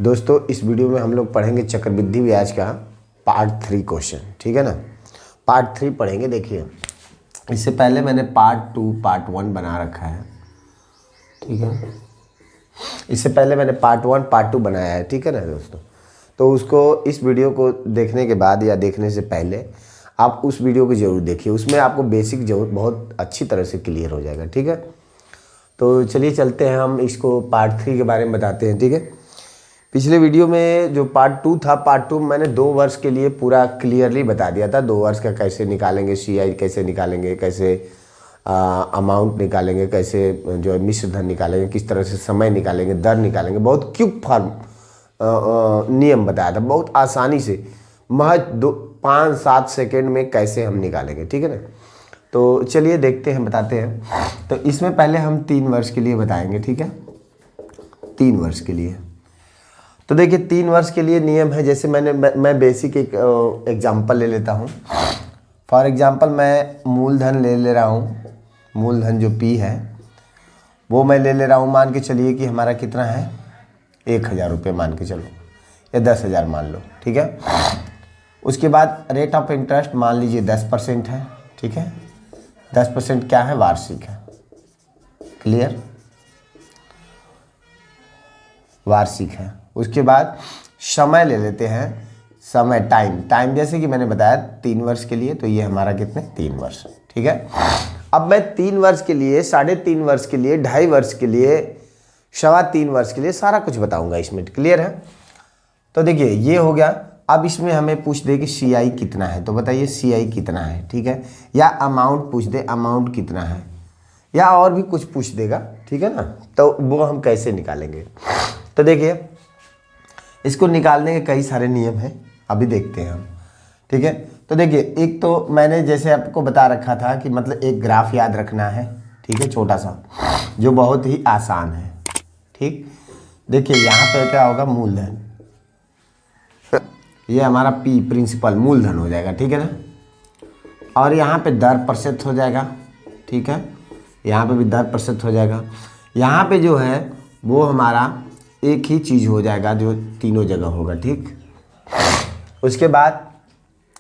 दोस्तों इस वीडियो में हम लोग पढ़ेंगे चक्रवृद्धि ब्याज का पार्ट 3 क्वेश्चन, ठीक है ना। पार्ट 3 पढ़ेंगे। देखिए इससे पहले मैंने पार्ट 2 पार्ट 1 बना रखा है, ठीक है। इससे पहले मैंने पार्ट 1 पार्ट 2 बनाया है, ठीक है ना दोस्तों। तो उसको इस वीडियो को देखने के बाद या देखने से पहले आप उस वीडियो को ज़रूर देखिए, उसमें आपको बेसिक जरूर बहुत अच्छी तरह से क्लियर हो जाएगा, ठीक है। तो चलिए चलते हैं, हम इसको पार्ट 3 के बारे में बताते हैं, ठीक है। पिछले वीडियो में जो पार्ट 2 था, पार्ट 2 मैंने 2 वर्ष के लिए पूरा क्लियरली बता दिया था। 2 वर्ष का कैसे निकालेंगे, सीआई कैसे निकालेंगे, कैसे अमाउंट निकालेंगे, कैसे जो है मिश्र धन निकालेंगे, किस तरह से समय निकालेंगे, दर निकालेंगे। बहुत क्विक फॉर्म नियम बताया था, बहुत आसानी से महज 5-7 सेकेंड में कैसे हम निकालेंगे, ठीक है ना। तो चलिए देखते हैं, बताते हैं। तो इसमें पहले हम 3 वर्ष के लिए बताएंगे, ठीक है। 3 वर्ष के लिए तो देखिए 3 वर्ष के लिए नियम है। जैसे मैं बेसिक एक एग्जांपल ले लेता हूँ। फॉर एग्जांपल मैं मूलधन ले रहा हूँ। मूलधन जो P है वो मैं ले रहा हूँ। मान के चलिए कि हमारा कितना है, 1000 रुपये मान के चलो, या 10,000 मान लो, ठीक है। उसके बाद रेट ऑफ इंटरेस्ट मान लीजिए 10% है, ठीक है। 10% क्या है, वार्षिक है, क्लियर, वार्षिक है। उसके बाद समय ले लेते हैं, समय टाइम जैसे कि मैंने बताया 3 वर्ष के लिए, तो ये हमारा कितने 3 वर्ष, ठीक है। अब मैं 3 वर्ष के लिए, 3.5 वर्ष के लिए, 2.5 वर्ष के लिए, 3.25 वर्ष के लिए सारा कुछ बताऊंगा इसमें, क्लियर है। तो देखिए ये हो गया। अब इसमें हमें पूछ दे कि सीआई कितना है, तो बताइए सीआई कितना है, ठीक है। या अमाउंट पूछ दे, अमाउंट कितना है, या और भी कुछ पूछ देगा, ठीक है ना। तो वो हम कैसे निकालेंगे, तो देखिए इसको निकालने के कई सारे नियम हैं, अभी देखते हैं हम, ठीक है। तो देखिए एक तो मैंने जैसे आपको बता रखा था कि मतलब एक ग्राफ याद रखना है, ठीक है, छोटा सा, जो बहुत ही आसान है, ठीक। देखिए यहाँ पे क्या होगा, मूलधन, ये हमारा P प्रिंसिपल मूलधन हो जाएगा, ठीक है ना। और यहाँ पे दर प्रतिशत हो जाएगा, ठीक है। यहाँ पे भी दर प्रतिशत हो जाएगा। यहाँ पे जो है वो हमारा एक ही चीज़ हो जाएगा जो तीनों जगह होगा, ठीक। उसके बाद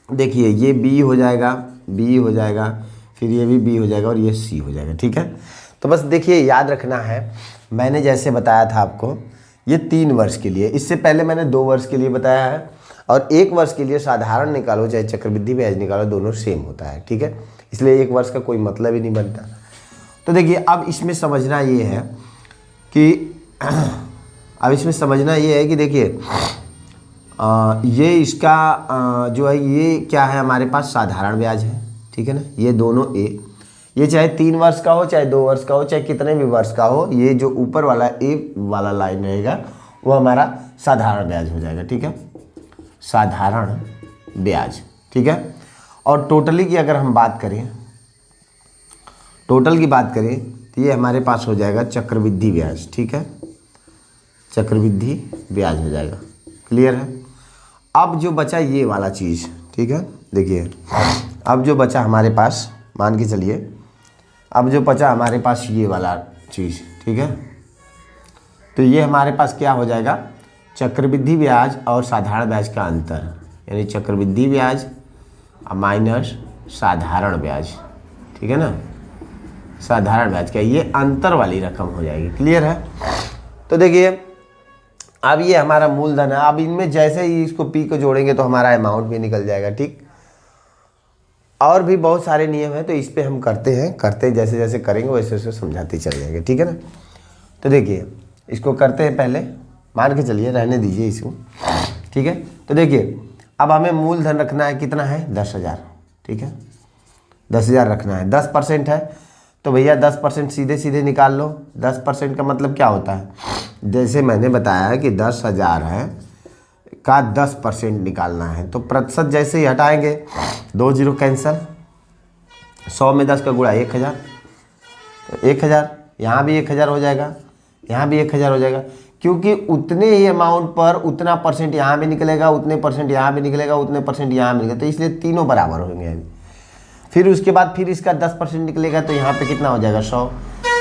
देखिए ये B हो जाएगा, B हो जाएगा, फिर ये भी B हो जाएगा और ये C हो जाएगा, ठीक है। तो बस देखिए याद रखना है, मैंने जैसे बताया था आपको, ये 3 वर्ष के लिए। इससे पहले मैंने 2 वर्ष के लिए बताया है, और 1 वर्ष के लिए साधारण निकालो चाहे चक्रवृद्धि ब्याज निकालो, दोनों सेम होता है, ठीक है। इसलिए 1 वर्ष का कोई मतलब ही नहीं बनता। तो देखिए अब इसमें समझना ये है कि देखिए ये इसका जो है ये क्या है, हमारे पास साधारण ब्याज है, ठीक है ना। ये दोनों ये चाहे 3 वर्ष का हो, चाहे 2 वर्ष का हो, चाहे कितने भी वर्ष का हो, ये जो ऊपर वाला A वाला लाइन रहेगा वो हमारा साधारण ब्याज हो जाएगा, ठीक है, साधारण ब्याज, ठीक है। और टोटली की अगर हम बात करें, टोटल की बात करें तो ये हमारे पास हो जाएगा चक्रवृद्धि ब्याज, ठीक है, चक्रवृद्धि ब्याज हो जाएगा, क्लियर है। अब जो बचा ये वाला चीज़, ठीक है, देखिए अब जो बचा हमारे पास, मान के चलिए अब जो बचा हमारे पास ये वाला चीज़, ठीक है। तो ये हमारे पास क्या हो जाएगा, चक्रवृद्धि ब्याज और साधारण ब्याज का अंतर, यानी चक्रवृद्धि ब्याज माइनस साधारण ब्याज, ठीक है ना। साधारण ब्याज का ये अंतर वाली रकम हो जाएगी, क्लियर है। तो देखिए अब ये हमारा मूलधन है। अब इनमें जैसे ही इसको P को जोड़ेंगे तो हमारा अमाउंट भी निकल जाएगा, ठीक। और भी बहुत सारे नियम हैं, तो इस पे हम करते हैं जैसे जैसे करेंगे वैसे वैसे समझाते चल जाएंगे, ठीक है ना। तो देखिए इसको करते हैं, पहले मान के चलिए, रहने दीजिए इसको, ठीक है। तो देखिए अब हमें मूलधन रखना है, कितना है, 10,000, ठीक है, 10,000 रखना है। 10% है तो भैया 10% सीधे सीधे निकाल लो। 10% का मतलब क्या होता है, जैसे मैंने बताया कि 10,000 है का 10% निकालना है, तो प्रतिशत जैसे ही हटाएंगे 2 0 कैंसल, 100 में 10 का गुणा 1,000, तो 1,000, यहाँ भी 1,000 हो जाएगा, यहाँ भी 1,000 हो जाएगा, क्योंकि उतने ही अमाउंट पर उतना परसेंट यहाँ भी निकलेगा, उतने परसेंट यहाँ भी निकलेगा, उतने परसेंट यहाँ भी निकलेगा, तो इसलिए तीनों बराबर होंगे। फिर उसके बाद फिर इसका 10% निकलेगा, तो यहाँ पे कितना हो जाएगा, 100,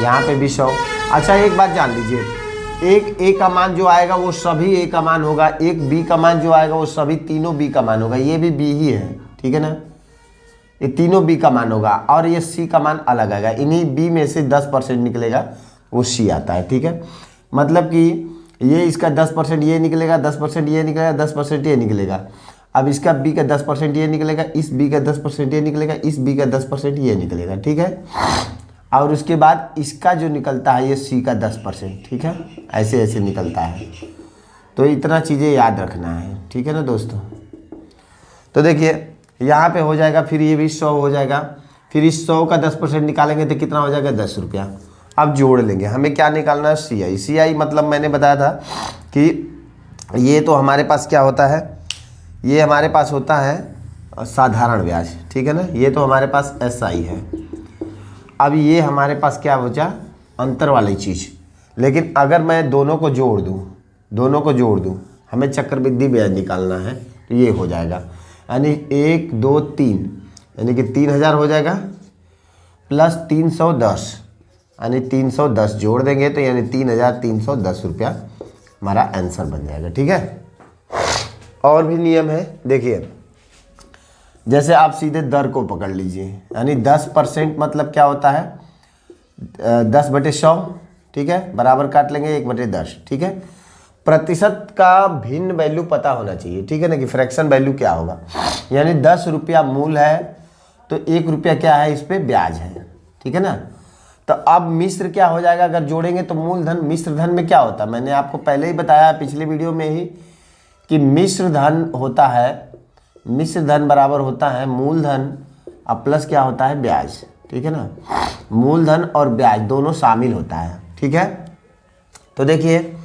यहाँ पे भी 100। अच्छा एक बात जान लीजिए, एक ए का मान जो आएगा वो सभी ए का मान होगा, एक बी का मान जो आएगा वो सभी तीनों बी का मान होगा, ये भी बी ही है, ठीक है ना, ये तीनों बी का मान होगा, और ये सी का मान अलग आएगा, इन्हीं बी में से 10% निकलेगा वो सी आता है, ठीक है। मतलब कि ये इसका 10% ये निकलेगा, 10% ये निकलेगा, 10% ये निकलेगा। अब इसका बी का 10% ये निकलेगा, इस बी का 10% ये निकलेगा, इस बी का 10% ये निकलेगा, ठीक है। और उसके बाद इसका जो निकलता है ये सी का 10%, ठीक है, ऐसे ऐसे निकलता है। तो इतना चीज़ें याद रखना है, ठीक है ना दोस्तों। तो देखिए यहाँ पे हो जाएगा, फिर ये भी 100 हो जाएगा, फिर इस 100 का 10% निकालेंगे तो कितना हो जाएगा 10 रुपया। अब जोड़ लेंगे, हमें क्या निकालना है, सी आई। सी आई मतलब मैंने बताया था कि ये तो हमारे पास क्या होता है, ये हमारे पास होता है साधारण ब्याज, ठीक है ना, ये तो हमारे पास एस आई है। अब ये हमारे पास क्या बचा, अंतर वाली चीज़। लेकिन अगर मैं दोनों को जोड़ दूँ, हमें चक्रवृद्धि ब्याज निकालना है, तो ये हो जाएगा, यानी 1 2 3, यानी कि 3000 हो जाएगा प्लस 310, यानी 310 जोड़ देंगे तो यानी 3310 रुपया हमारा आंसर बन जाएगा, ठीक है। और भी नियम है, देखिए जैसे आप सीधे दर को पकड़ लीजिए, यानी 10% मतलब क्या होता है 10/100, ठीक है, बराबर काट लेंगे 1/10, ठीक है। प्रतिशत का भिन्न वैल्यू पता होना चाहिए, ठीक है ना, कि फ्रैक्शन वैल्यू क्या होगा, यानी 10 रुपया मूल है तो 1 रुपया क्या है, इस पर ब्याज है, ठीक है ना। तो अब मिश्र क्या हो जाएगा, अगर जोड़ेंगे तो मूलधन, मिश्र धन में क्या होता है, मैंने आपको पहले ही बताया पिछले वीडियो में ही कि मिश्र धन होता है, मिश्र धन बराबर होता है मूलधन अब प्लस क्या होता है ब्याज, ठीक है ना, मूलधन और ब्याज दोनों शामिल होता है, ठीक है। तो देखिए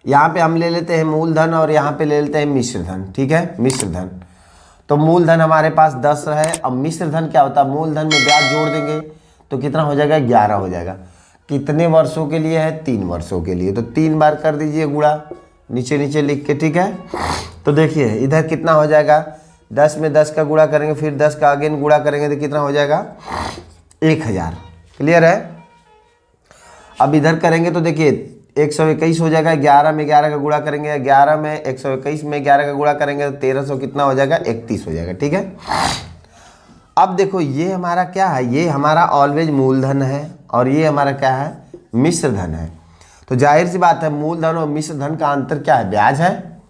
यहाँ पे हम ले लेते हैं मूलधन और यहाँ पे ले लेते हैं मिश्र धन, ठीक है, मिश्र धन। तो मूलधन हमारे पास 10 है, अब मिश्र धन क्या होता है, मूलधन में ब्याज जोड़ देंगे तो कितना हो जाएगा 11 हो जाएगा। कितने वर्षों के लिए है, 3 वर्षों के लिए, तो 3 बार कर दीजिए गुणा, नीचे नीचे लिख के, ठीक है। तो देखिए इधर कितना हो जाएगा, 10 में 10 का गुणा करेंगे, फिर 10 का अगेन गुणा करेंगे तो कितना हो जाएगा 1000, क्लियर है। अब इधर करेंगे तो देखिए 121 हो जाएगा, 11 में 11 का गुणा करेंगे, 11 में 121 में 11 का गुणा करेंगे तो 1300 कितना हो जाएगा 31 हो जाएगा, ठीक है। अब देखो ये हमारा क्या है, ये हमारा ऑलवेज मूलधन है और ये हमारा क्या है मिश्र धन है। तो जाहिर सी बात है मूलधन और मिश्र धन का अंतर क्या है, ब्याज है।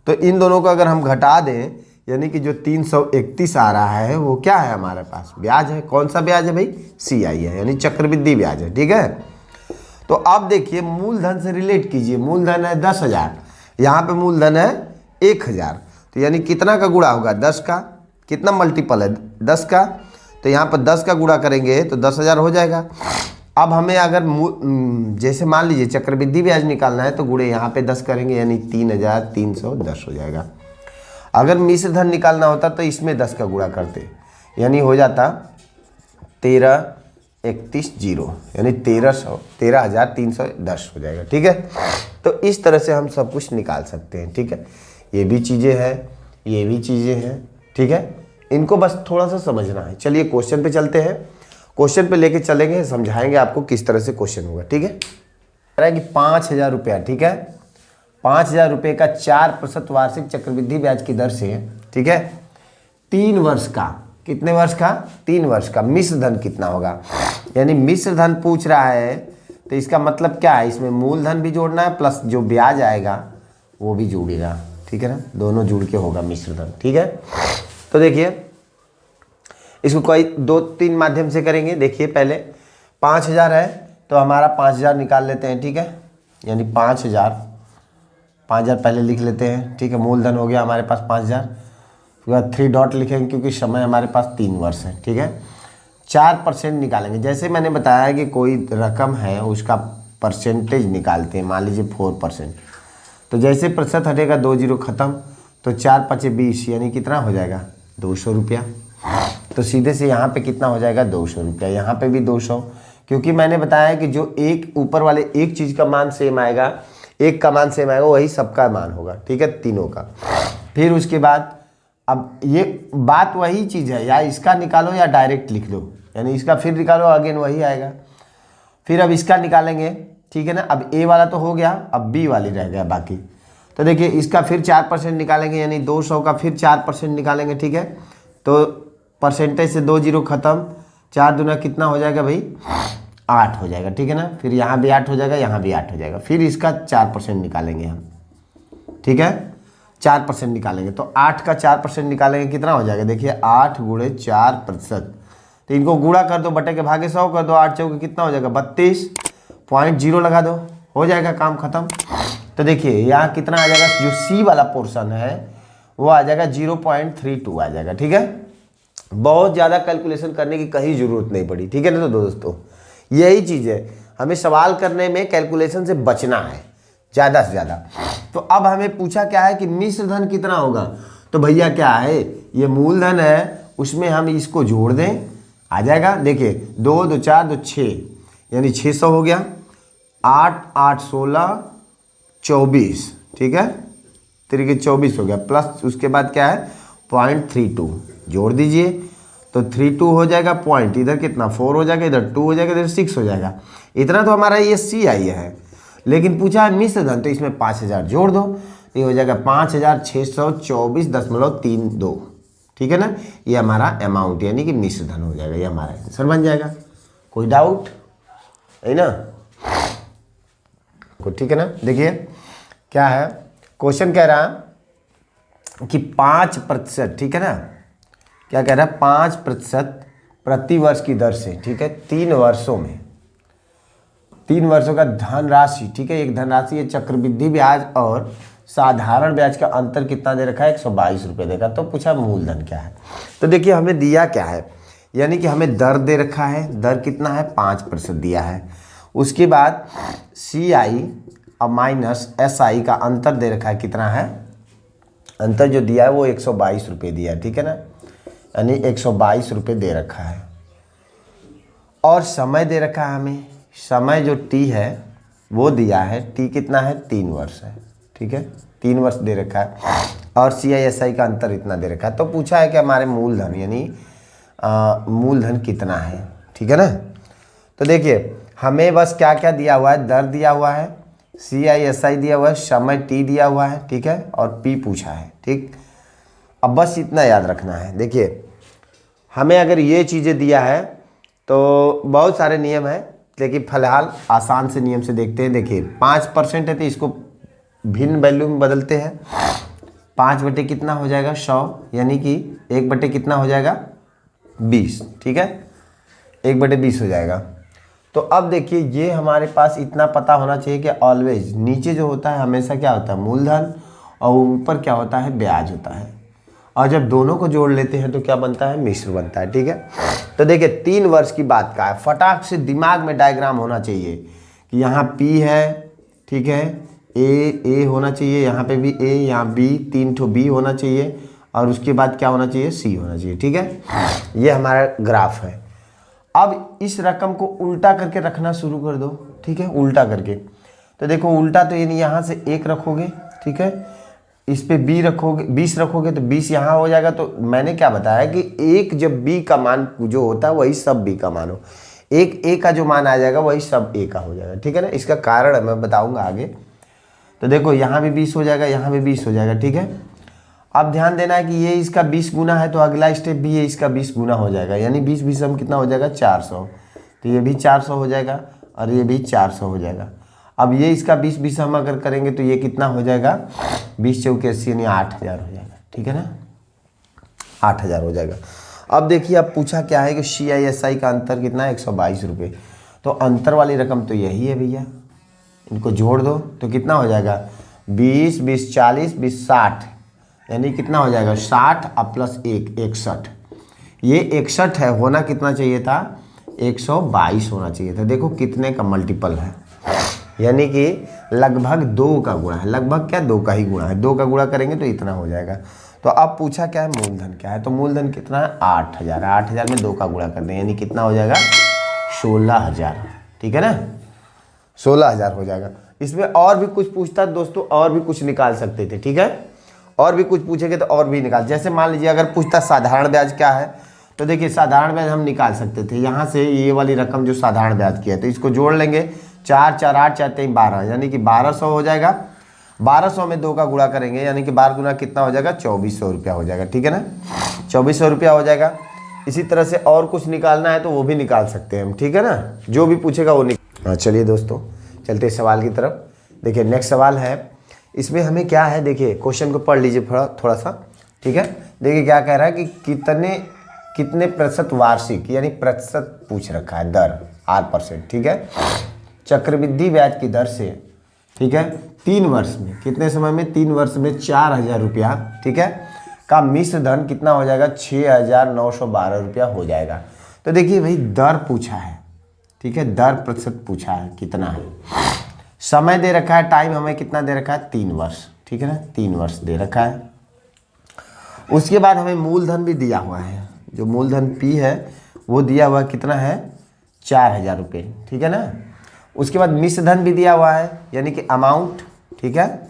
तो इन दोनों को अगर हम घटा दें, यानी कि जो 331 आ रहा है वो क्या है हमारे पास, ब्याज है। कौन सा ब्याज है भाई, सी आई है, यानी चक्रवृद्धि ब्याज है, ठीक है। तो अब देखिए मूलधन से रिलेट कीजिए, मूलधन है 10,000, यहाँ पे मूलधन है 1000, तो यानी कितना का गुणा होगा 10 का, कितना मल्टीपल है 10 का, तो यहाँ पर 10 का गुणा करेंगे तो 10,000 हो जाएगा। अब हमें अगर जैसे मान लीजिए चक्रवृद्धि ब्याज निकालना है तो गुणे यहाँ पे 10 करेंगे, यानी 3310 हो जाएगा। अगर मिश्र धन निकालना होता तो इसमें 10 का गुणा करते, यानी हो जाता 1331 यानी 13,310 हो जाएगा, ठीक है। तो इस तरह से हम सब कुछ निकाल सकते हैं, ठीक है। ये भी चीज़ें हैं, ये भी चीज़ें हैं, ठीक है। इनको बस थोड़ा सा समझना है। चलिए क्वेश्चन पे चलते हैं, क्वेश्चन पे लेके चलेंगे, समझाएंगे आपको किस तरह से क्वेश्चन होगा, ठीक है। कह रहा है कि 5,000 रुपया, ठीक है, 5,000 रुपये का 4% वार्षिक चक्रवृद्धि ब्याज की दर से, ठीक है, 3 वर्ष का, कितने वर्ष का 3 वर्ष का मिश्र धन कितना होगा, यानी मिश्र धन पूछ रहा है। तो इसका मतलब क्या है, इसमें मूलधन भी जोड़ना है प्लस जो ब्याज आएगा वो भी जोड़ेगा, ठीक है ना, दोनों जुड़ के होगा मिश्र धन, ठीक है। तो देखिए इसको कोई 2-3 माध्यम से करेंगे। देखिए पहले 5,000 है तो हमारा 5,000 निकाल लेते हैं, ठीक है, यानी 5,000 पहले लिख लेते हैं, ठीक है। मूलधन हो गया हमारे पास 5,000, उसके बाद 3 डॉट लिखेंगे क्योंकि समय हमारे पास 3 वर्ष है, ठीक है। 4% निकालेंगे, जैसे मैंने बताया कि कोई रकम है उसका परसेंटेज निकालते हैं, मान लीजिए 4%, तो जैसे प्रतिशत हटेगा 2 जीरो खत्म, तो 4×5 = 20, यानी कितना हो जाएगा 200 रुपया। तो सीधे से यहाँ पे कितना हो जाएगा 200 रुपया, यहाँ पे भी 200, क्योंकि मैंने बताया कि जो एक ऊपर वाले एक चीज़ का मान सेम आएगा, एक का मान सेम आएगा, वही सबका मान होगा, ठीक है, तीनों का। फिर उसके बाद अब ये बात वही चीज़ है, या इसका निकालो या डायरेक्ट लिख लो, यानी इसका फिर निकालो अगेन वही आएगा। फिर अब इसका निकालेंगे, ठीक है ना। अब ए वाला तो हो गया, अब बी वाली रह गया बाकी। तो देखिए इसका फिर 4% निकालेंगे, यानी 200 का फिर 4% निकालेंगे, ठीक है। तो परसेंटेज से 2 जीरो खत्म, 4 दूना कितना हो जाएगा भाई, 8 हो जाएगा, ठीक है ना। फिर यहाँ भी 8 हो जाएगा, यहाँ भी 8 हो जाएगा। फिर इसका 4% निकालेंगे हम, ठीक है, 4% निकालेंगे। तो 8 का 4% निकालेंगे, कितना हो जाएगा, देखिए 8 गुणे 4%। तो इनको गुणा कर दो, बटे के भागे 100 कर दो, 8 चौके कितना हो जाएगा 32.0 लगा दो, हो जाएगा काम खत्म। तो देखिए यहाँ कितना आ जाएगा, जो सी वाला पोर्शन है वो आ जाएगा 0.32 आ जाएगा, ठीक है। बहुत ज़्यादा कैलकुलेशन करने की कहीं ज़रूरत नहीं पड़ी, ठीक है ना। तो दोस्तों यही चीज़ है, हमें सवाल करने में कैलकुलेशन से बचना है ज़्यादा से ज़्यादा। तो अब हमें पूछा क्या है कि मिश्र धन कितना होगा। तो भैया क्या है, ये मूलधन है, उसमें हम इसको जोड़ दें, आ जाएगा। देखिए 2 2 4 2 6, यानी 600 हो गया। 8 8 16 24, ठीक है, 24 हो गया। प्लस उसके बाद क्या है 0.32 जोड़ दीजिए, तो 32 हो जाएगा पॉइंट, इधर कितना 4 हो जाएगा, इधर 2 हो जाएगा, इधर 6 हो जाएगा। इतना तो हमारा ये सी आई है। लेकिन पूछा है मिश्र धन, तो इसमें 5000 जोड़ दो, तो ये हो जाएगा 5624.32, ठीक है ना। ये हमारा अमाउंट यानी कि मिश्र धन हो जाएगा, ये हमारा आंसर बन जाएगा। कोई डाउट है ना, ठीक है ना। देखिए क्या है, क्वेश्चन कह रहा है कि 5%, ठीक है ना, क्या कह रहा है 5% प्रति वर्ष की दर से, ठीक है, 3 वर्षों में, 3 वर्षों का धनराशि, ठीक है। एक धनराशि है, चक्रवृद्धि ब्याज और साधारण ब्याज का अंतर कितना दे रखा है, 122 रुपये देगा। तो पूछा मूलधन क्या है। तो देखिए हमें दिया क्या है, यानी कि हमें दर दे रखा है, दर कितना है 5% दिया है। उसके बाद CI और माइनस SI का अंतर दे रखा है, कितना है, अंतर जो दिया है वो 122 रुपये दिया है, ठीक है ना, यानी 122 रुपये दे रखा है। और समय दे रखा है हमें, समय जो T है वो दिया है, T कितना है 3 वर्ष है, ठीक है, 3 वर्ष दे रखा है। और CI SI का अंतर इतना दे रखा है। तो पूछा है कि हमारे मूलधन यानी मूलधन कितना है, ठीक है ना। तो देखिए हमें बस क्या क्या दिया हुआ है, दर दिया हुआ है, CI SI दिया हुआ है, समय T दिया हुआ है, ठीक है, और P पूछा है, ठीक। अब बस इतना याद रखना है। देखिए हमें अगर ये चीज़ें दिया है तो बहुत सारे नियम हैं, लेकिन फिलहाल आसान से नियम से देखते हैं। देखिए 5% है तो इसको भिन्न वैल्यू में बदलते हैं। 5 बटे कितना हो जाएगा 100, यानी कि 1 बटे कितना हो जाएगा 20, ठीक है, 1 बटे 20 हो जाएगा। तो अब देखिए ये हमारे पास इतना पता होना चाहिए कि ऑलवेज नीचे जो होता है हमेशा क्या होता है मूलधन, और ऊपर क्या होता है ब्याज होता है। और जब दोनों को जोड़ लेते हैं तो क्या बनता है, मिश्र बनता है, ठीक है। तो देखिए 3 वर्ष की बात का है, फटाक से दिमाग में डायग्राम होना चाहिए कि यहाँ P है, ठीक है, A होना चाहिए, यहाँ पे भी A, यहाँ B, 3 ठो B होना चाहिए, और उसके बाद क्या होना चाहिए C होना चाहिए, ठीक है। ये हमारा ग्राफ है। अब इस रकम को उल्टा करके रखना शुरू कर दो, ठीक है, उल्टा करके। तो देखो उल्टा तो यानी यहाँ से 1 रखोगे, ठीक है, इस पे B रखोगे, 20 रखोगे तो 20 यहाँ हो जाएगा। तो मैंने क्या बताया कि एक जब B का मान जो होता है वही सब B का मान हो, एक A का जो मान आ जाएगा वही सब A का हो जाएगा, ठीक है ना। इसका कारण मैं बताऊंगा आगे। तो देखो यहाँ भी 20 हो जाएगा, यहाँ भी 20 हो जाएगा, ठीक है। अब ध्यान देना है कि ये इसका 20 गुना है, तो अगला स्टेप भी ये इसका 20 गुना हो जाएगा, यानी 20 20 हम कितना हो जाएगा 400। तो ये भी 400 हो जाएगा और ये भी 400 हो जाएगा। अब ये इसका 20 20 हम अगर करेंगे तो ये कितना हो जाएगा 20 चौके 80 यानी 8000 हो जाएगा, ठीक है ना, 8000 हो जाएगा। अब देखिए अब पूछा क्या है कि CI SI का अंतर कितना है 122 रुपये। तो अंतर वाली रकम तो यही है भैया, इनको जोड़ दो तो कितना हो जाएगा 20 20 40 20 60, यानी कितना हो जाएगा 60 और प्लस 1 61। ये 61 है, होना कितना चाहिए था 122 होना चाहिए था। देखो कितने का मल्टीपल है, यानी कि लगभग 2 का गुणा है, लगभग क्या 2 का ही गुणा है, 2 का गुणा करेंगे तो इतना हो जाएगा। तो अब पूछा क्या है मूलधन क्या है, तो मूलधन कितना है 8000, 8000 में 2 का गुणा कर दें यानी कितना हो जाएगा 16000, ठीक है ना, 16000 हो जाएगा। इसमें और भी कुछ पूछता दोस्तों, और भी कुछ निकाल सकते थे, ठीक है, और भी कुछ पूछेंगे तो और भी निकाल, जैसे मान लीजिए अगर पूछता साधारण ब्याज क्या है, तो देखिए साधारण ब्याज हम निकाल सकते थे यहाँ से, ये वाली रकम जो साधारण ब्याज की है तो इसको जोड़ लेंगे 4 4 8 4 3 12, यानी कि 1200 हो जाएगा। 1200 में 2 का गुणा करेंगे यानी कि 12 गुना कितना हो जाएगा, 2400 रुपया हो जाएगा। ठीक है ना, 2400 रुपया हो जाएगा। इसी तरह से और कुछ निकालना है तो वो भी निकाल सकते हैं हम। ठीक है ना, जो भी पूछेगा वो हाँ चलिए दोस्तों, चलते सवाल की तरफ। देखिए नेक्स्ट सवाल है, इसमें हमें क्या है, देखिए क्वेश्चन को पढ़ लीजिए थोड़ा सा। ठीक है, देखिए क्या कह रहा है कि कितने प्रतिशत वार्षिक, यानी प्रतिशत पूछ रखा है, दर R%। ठीक है, चक्रवृद्धि ब्याज की दर से, ठीक है, 3 वर्ष में, कितने समय में, 3 वर्ष में 4000 रुपया, ठीक है, का मिश्र धन कितना हो जाएगा, 6912 रुपया हो जाएगा। तो देखिए भाई दर पूछा है, ठीक है, दर प्रतिशत पूछा है, कितना है, समय दे रखा है, टाइम हमें कितना दे रखा है, 3 वर्ष। ठीक है ना, 3 वर्ष दे रखा है। उसके बाद हमें मूलधन भी दिया हुआ है, जो मूलधन P है वो दिया हुआ कितना है, 4000 रुपये। ठीक है ना, उसके बाद मिश्र धन भी दिया हुआ है, यानी कि अमाउंट। ठीक है,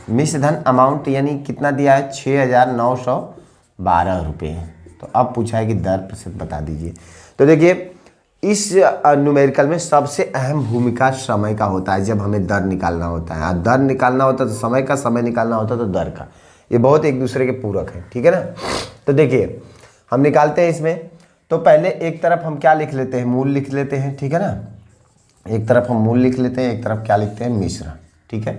मिश्र धन अमाउंट यानी कितना दिया है, 6912 रुपये। तो अब पूछा है कि दर प्रतिशत बता दीजिए। तो देखिए इस न्यूमेरिकल में सबसे अहम भूमिका समय का होता है, जब हमें दर निकालना होता है। दर निकालना होता है तो समय का, समय निकालना होता है तो दर का, ये बहुत एक दूसरे के पूरक है। ठीक है ना, तो देखिए हम निकालते हैं इसमें। तो पहले एक तरफ हम क्या लिख लेते हैं, मूल लिख लेते हैं। ठीक है ना, एक तरफ हम मूल लिख लेते हैं, एक तरफ क्या लिखते हैं, मिश्र। ठीक है,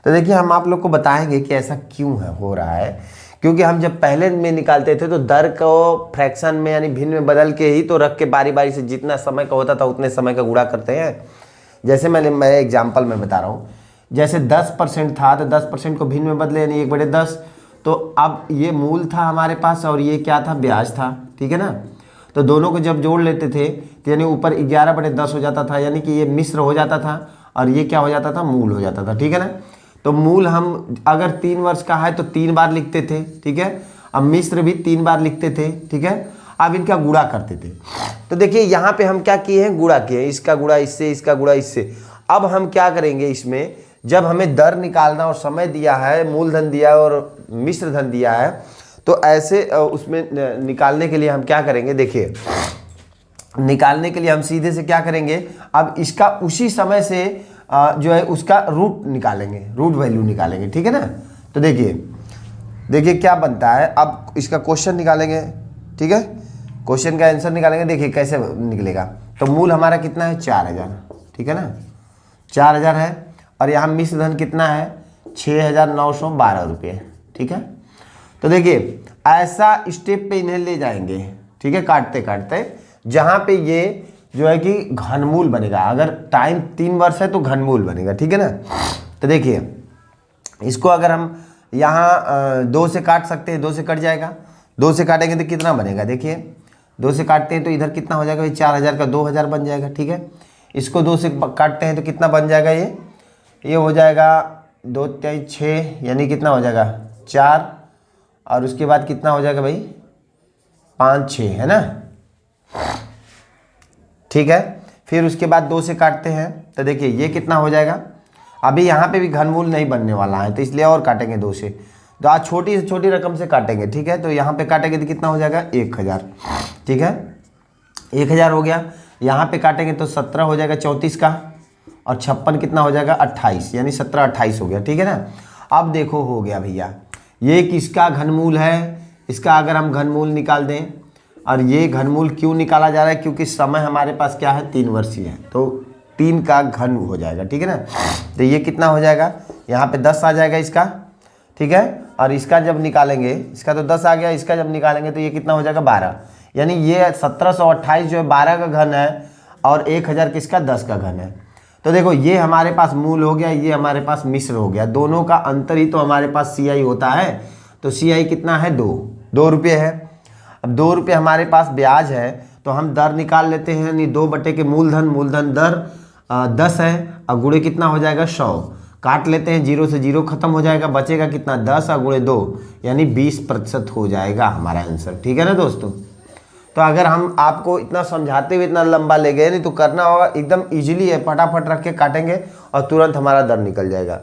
तो देखिए हम आप लोग को बताएंगे कि ऐसा क्यों है, हो रहा है, क्योंकि हम जब पहले में निकालते थे तो दर को फ्रैक्शन में यानी भिन्न में बदल के ही तो रख के बारी बारी से जितना समय का होता था उतने समय का गुणा करते हैं। जैसे मैं एग्जाम्पल में बता रहा हूँ, जैसे 10% था तो 10% को भिन्न में बदले यानी 1/10। तो अब ये मूल था हमारे पास और ये क्या था, ब्याज था। ठीक है ना, तो दोनों को जब जोड़ लेते थे तो यानी ऊपर 11/10 हो जाता था, यानी कि ये मिश्र हो जाता था और ये क्या हो जाता था, मूल हो जाता था। ठीक है ना, तो मूल हम अगर 3 वर्ष का है तो 3 बार लिखते थे। ठीक है, अब मिश्र भी 3 बार लिखते थे। ठीक है, अब इनका गुणा करते थे। तो देखिए यहाँ पे हम क्या किए हैं, गुणा किए हैं, इसका गुणा इससे, इसका गुणा इससे। अब हम क्या करेंगे इसमें, जब हमें दर निकालना और समय दिया है, मूलधन दिया है और मिश्र धन दिया है, तो ऐसे उसमें निकालने के लिए हम क्या करेंगे, देखिए निकालने के लिए हम सीधे से क्या करेंगे, अब इसका उसी समय से जो है उसका रूट निकालेंगे, रूट वैल्यू निकालेंगे। ठीक है ना, तो देखिए क्या बनता है, अब इसका क्वेश्चन निकालेंगे। ठीक है, क्वेश्चन का आंसर निकालेंगे। देखिए कैसे निकलेगा, तो मूल हमारा कितना है, 4000। ठीक है ना, 4000 है और यहाँ मिश्र धन कितना है, 6912 रुपये। ठीक है, तो देखिए ऐसा स्टेप पे इन्हें ले जाएंगे। ठीक है, काटते काटते जहाँ पे ये जो है कि घनमूल बनेगा, अगर टाइम 3 वर्ष है तो घनमूल बनेगा। ठीक है ना, तो देखिए इसको अगर हम यहाँ 2 से काट सकते हैं, 2 से कट जाएगा, 2 से काटेंगे तो कितना बनेगा, देखिए 2 से काटते हैं तो इधर कितना हो जाएगा, 4000 का 2000 बन जाएगा। ठीक है, इसको 2 से काटते हैं तो कितना बन जाएगा, ये हो जाएगा 2 3 6, यानी कितना हो जाएगा 4, और उसके बाद कितना हो जाएगा भाई 5 6, है ना। ठीक है, फिर उसके बाद 2 से काटते हैं तो देखिए ये कितना हो जाएगा, अभी यहाँ पे भी घनमूल नहीं बनने वाला है तो इसलिए और काटेंगे 2 से, तो आज छोटी से छोटी रकम से काटेंगे। ठीक है, तो यहाँ पे काटेंगे तो कितना हो जाएगा 1000। ठीक है, 1000 हो गया, यहाँ पे काटेंगे तो 17 हो जाएगा 34 का, और 56 कितना हो जाएगा 28, यानी 17 28 हो गया। ठीक है ना, अब देखो हो गया भैया, ये किसका घनमूल है, इसका अगर हम घनमूल निकाल दें, और ये घनमूल क्यों निकाला जा रहा है, क्योंकि समय हमारे पास क्या है 3 वर्षीय है, तो 3 का घन हो जाएगा। ठीक है ना, तो ये कितना हो जाएगा, यहाँ पे 10 आ जाएगा इसका। ठीक है, और इसका जब निकालेंगे, इसका तो 10 आ गया, इसका जब निकालेंगे तो ये कितना हो जाएगा 12, यानी ये 1728 जो है 12 का घन है, और 1000 किसका 10 का घन है। तो देखो ये हमारे पास मूल हो गया, ये हमारे पास मिश्र हो गया, दोनों का अंतर ही तो हमारे पास CI होता है। तो CI कितना है 2 रुपये है। अब 2 रुपये हमारे पास ब्याज है, तो हम दर निकाल लेते हैं, यानी 2 बटे के मूलधन दर 10 है, और गुणे कितना हो जाएगा 100, काट लेते हैं, 0 से 0 खत्म हो जाएगा, बचेगा कितना 10 और गुणे 2 यानी 20% हो जाएगा हमारा आंसर। ठीक है ना दोस्तों, तो अगर हम आपको इतना समझाते हुए इतना लंबा ले गए नहीं तो करना होगा, एकदम ईजिली है, फटाफट रख के काटेंगे और तुरंत हमारा दर निकल जाएगा।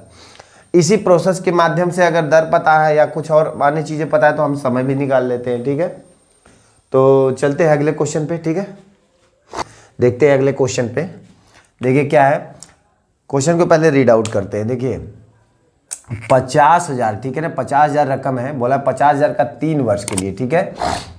इसी प्रोसेस के माध्यम से अगर दर पता है या कुछ और अन्य चीज़ें पता है तो हम समय भी निकाल लेते हैं। ठीक है, तो चलते हैं अगले क्वेश्चन पे। ठीक है, देखते हैं अगले क्वेश्चन पे। देखिए क्या है, क्वेश्चन को पहले रीड आउट करते हैं। देखिए 50,000, ठीक है ना, 50,000 रकम है, बोला 50,000 का 3 वर्ष के लिए, ठीक है।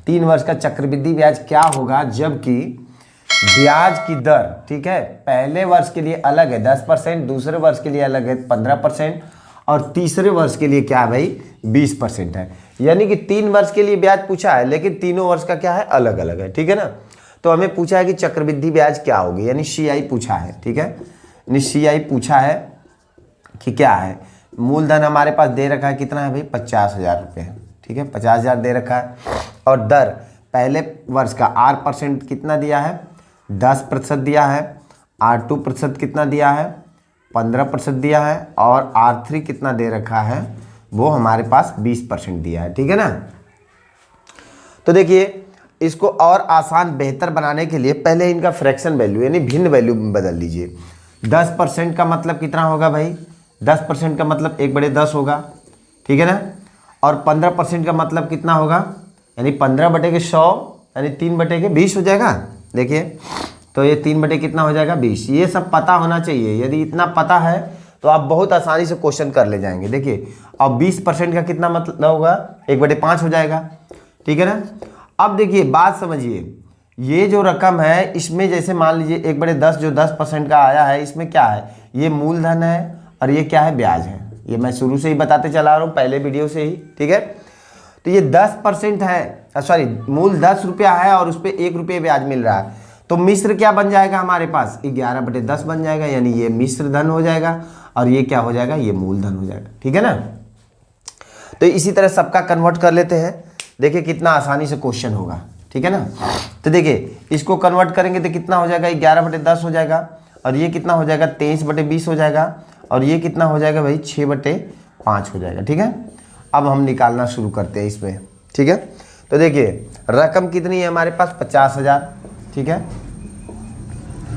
3 वर्ष का चक्रवृद्धि ब्याज क्या होगा जबकि ब्याज की दर, ठीक है, पहले वर्ष के लिए अलग है 10%, दूसरे वर्ष के लिए अलग है 15% और तीसरे वर्ष के लिए क्या है भाई 20% है। यानी कि 3 वर्ष के लिए ब्याज पूछा है लेकिन तीनों वर्ष का क्या है अलग अलग है, ठीक है ना। तो हमें पूछा है कि चक्रवृद्धि ब्याज क्या होगी, यानी CI पूछा है, ठीक है, यानी CI पूछा है कि क्या है। मूलधन हमारे पास दे रखा है कितना है भाई 50,000 रुपये, ठीक है, 50,000 दे रखा है और दर पहले वर्ष का R% कितना दिया है 10% दिया है, R2% कितना दिया है 15% दिया है और R3 कितना दे रखा है वो हमारे पास 20% दिया है, ठीक है ना। तो देखिए इसको और आसान बेहतर बनाने के लिए पहले इनका फ्रैक्शन वैल्यू यानी भिन्न वैल्यू में बदल लीजिए। 10% का मतलब कितना होगा भाई 10% का मतलब 1/10 होगा, ठीक है ना, और 15% का मतलब कितना होगा यानी 15/100 यानी 3/20 हो जाएगा। देखिए तो ये 3 कितना हो जाएगा 20। ये सब पता होना चाहिए, यदि इतना पता है तो आप बहुत आसानी से क्वेश्चन कर ले जाएंगे। देखिए अब 20% का कितना मतलब होगा 1/5 हो जाएगा, ठीक है ना। अब देखिए बात समझिए, ये जो रकम है इसमें जैसे मान लीजिए 1/10 जो 10% का आया है, इसमें क्या है ये मूलधन है और ये क्या है ब्याज है। ये मैं शुरू से ही बताते चला रहा हूँ पहले वीडियो से ही, ठीक है। तो ये 10% है, सॉरी मूल 10 रुपया है और उस पर 1 रुपये ब्याज मिल रहा है, तो मिश्र क्या बन जाएगा हमारे पास 11/10 बन जाएगा, यानी ये मिश्र धन हो जाएगा और ये क्या हो जाएगा ये मूलधन हो जाएगा, ठीक है ना। तो इसी तरह सबका कन्वर्ट कर लेते हैं, देखिए कितना आसानी से क्वेश्चन होगा, ठीक है ना। तो देखिए इसको कन्वर्ट करेंगे तो कितना हो जाएगा 11/10 हो जाएगा और ये कितना हो जाएगा 23/20 हो जाएगा और ये कितना हो जाएगा भाई 6/5 हो जाएगा, ठीक है। अब हम निकालना शुरू करते हैं इसमें, ठीक है। तो देखिए रकम कितनी है हमारे पास 50,000, ठीक है,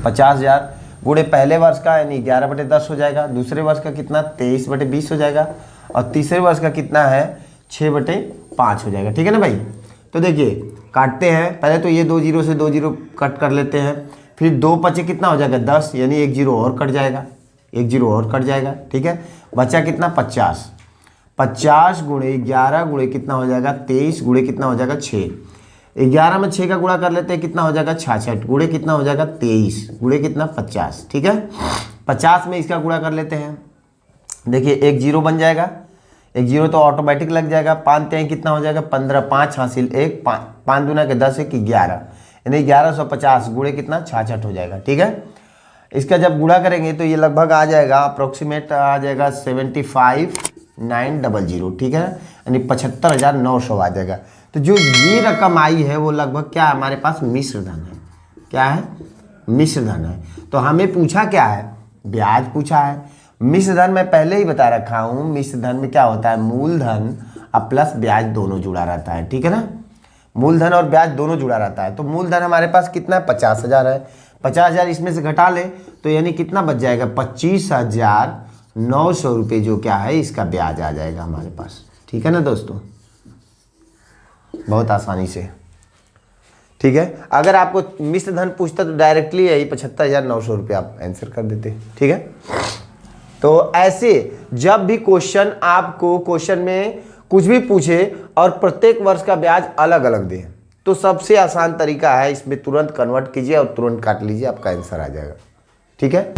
50,000 गुणे पहले वर्ष का यानी 11/10 हो जाएगा, दूसरे वर्ष का कितना 23/20 हो जाएगा और तीसरे वर्ष का कितना है 6/5 हो जाएगा, ठीक है ना भाई। तो देखिए काटते हैं, पहले तो ये 2 जीरो से 2 जीरो कट कर लेते हैं, फिर 2 बचे कितना हो जाएगा 10 यानी 1 जीरो और कट जाएगा, 1 जीरो और कट जाएगा, ठीक है। बचा कितना 50, 50 गुणे 11 गुणे कितना हो जाएगा 23 गुणे कितना हो जाएगा 6, 11 में 6 का गुणा कर लेते हैं कितना हो जाएगा 66 गुणे कितना हो जाएगा 23 गुणे कितना 50, ठीक है। 50 में इसका गुणा कर लेते हैं, देखिए 1 जीरो बन जाएगा, 1 जीरो तो ऑटोमेटिक लग जाएगा, 5 3 कितना हो जाएगा 15, 5 हासिल 1, 5 दूना के 10 1 11 यानी 1150 गुणे कितना 66 हो जाएगा, ठीक है। इसका जब गुणा करेंगे तो ये लगभग आ जाएगा अप्रोक्सीमेट आ जाएगा 75,900, ठीक है, यानी 75,900 आ जाएगा। तो जो ये रकम आई है वो लगभग क्या है हमारे पास मिश्र धन है, क्या है मिश्र धन है। तो हमें पूछा क्या है ब्याज पूछा है। मिश्र धन मैं पहले ही बता रखा हूँ, मिश्र धन में क्या होता है मूलधन और प्लस ब्याज दोनों जुड़ा रहता है, ठीक है ना, मूलधन और ब्याज दोनों जुड़ा रहता है। तो मूलधन हमारे पास कितना है 50,000 है, 50,000 इसमें से घटा ले तो यानी कितना बच जाएगा 25,900 रुपये जो क्या है इसका ब्याज आ जाएगा हमारे पास, ठीक है ना दोस्तों, बहुत आसानी से, ठीक है। अगर आपको मिश्र धन पूछता तो डायरेक्टली यही 75,900 रुपये आप आंसर कर देते, ठीक है। तो ऐसे जब भी क्वेश्चन आपको क्वेश्चन में कुछ भी पूछे और प्रत्येक वर्ष का ब्याज अलग अलग दे तो सबसे आसान तरीका है इसमें तुरंत कन्वर्ट कीजिए और तुरंत काट लीजिए, आपका आंसर आ जाएगा, ठीक है।